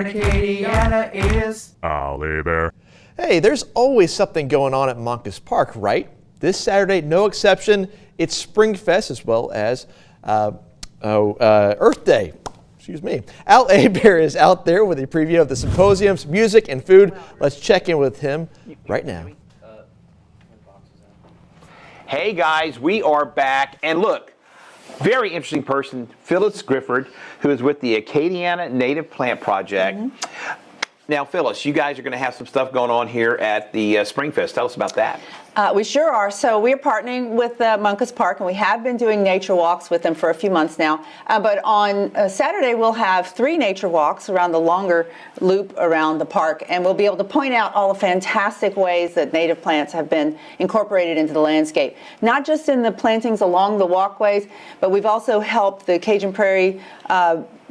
here in Acadiana is Ollie Bear. Hey, there's always something going on at Moncus Park, right? This Saturday, no exception. It's Springfest as well as Earth Day. Excuse me. Al Bear is out there with a preview of the symposiums, music, and food. Let's check in with him right now. Hey guys, we are back, and look, very interesting person, Phyllis Griffard, who is with the Acadiana Native Plant Project. Now, Phyllis, you guys are going to have some stuff going on here at the Springfest. Tell us about that. We sure are. So we're partnering with Moncus Park, and we have been doing nature walks with them for a few months now. But on Saturday, we'll have 3 nature walks around the longer loop around the park, and we'll be able to point out all the fantastic ways that native plants have been incorporated into the landscape. Not just in the plantings along the walkways, but we've also helped the Cajun Prairie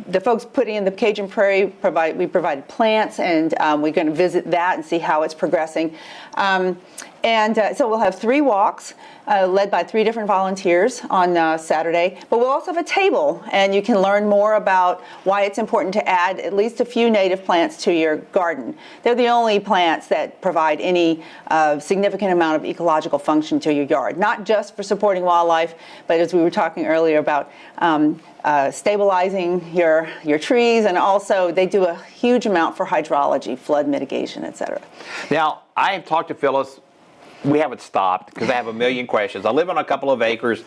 the folks putting in the Cajun Prairie, we provided plants, and we're going to visit that and see how it's progressing. So we'll have 3 walks led by 3 different volunteers on Saturday. But we'll also have a table, and you can learn more about why it's important to add at least a few native plants to your garden. They're the only plants that provide any significant amount of ecological function to your yard, not just for supporting wildlife, but as we were talking earlier about stabilizing your trees, and also they do a huge amount for hydrology, flood mitigation, etc. Now, I have talked to Phyllis. We haven't stopped because I have a million questions. I live on a couple of acres.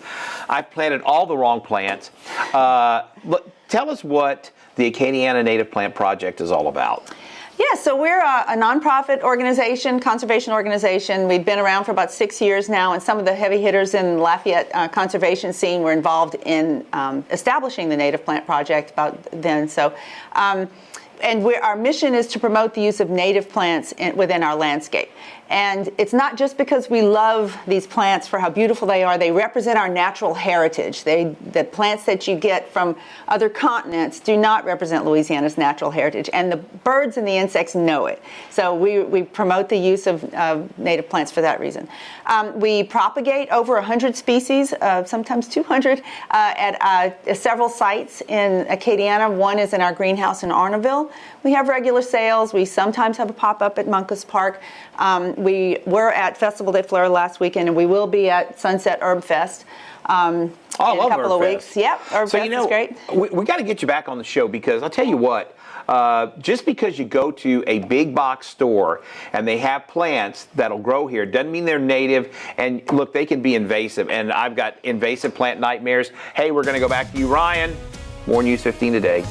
I've planted all the wrong plants. Tell us what the Acadiana Native Plant Project is all about. Yeah, so we're a nonprofit organization, conservation organization. We've been around for about 6 years now, and some of the heavy hitters in Lafayette conservation scene were involved in establishing the Native Plant Project about then. So, our mission is to promote the use of native plants within our landscape. And it's not just because we love these plants for how beautiful they are. They represent our natural heritage. The plants that you get from other continents do not represent Louisiana's natural heritage. And the birds and the insects know it. So we promote the use of native plants for that reason. We propagate over 100 species, sometimes 200, at several sites in Acadiana. One is in our greenhouse in Arnaville. We have regular sales. We sometimes have a pop-up at Moncus Park. We were at Festival des Fleurs last weekend, and we will be at Sunset Herb Fest in a couple of weeks. Yep, Herb Fest is great. We got to get you back on the show, because I'll tell you what, just because you go to a big box store and they have plants that'll grow here doesn't mean they're native. And look, they can be invasive, and I've got invasive plant nightmares. Hey, we're going to go back to you, Ryan. More News 15 today.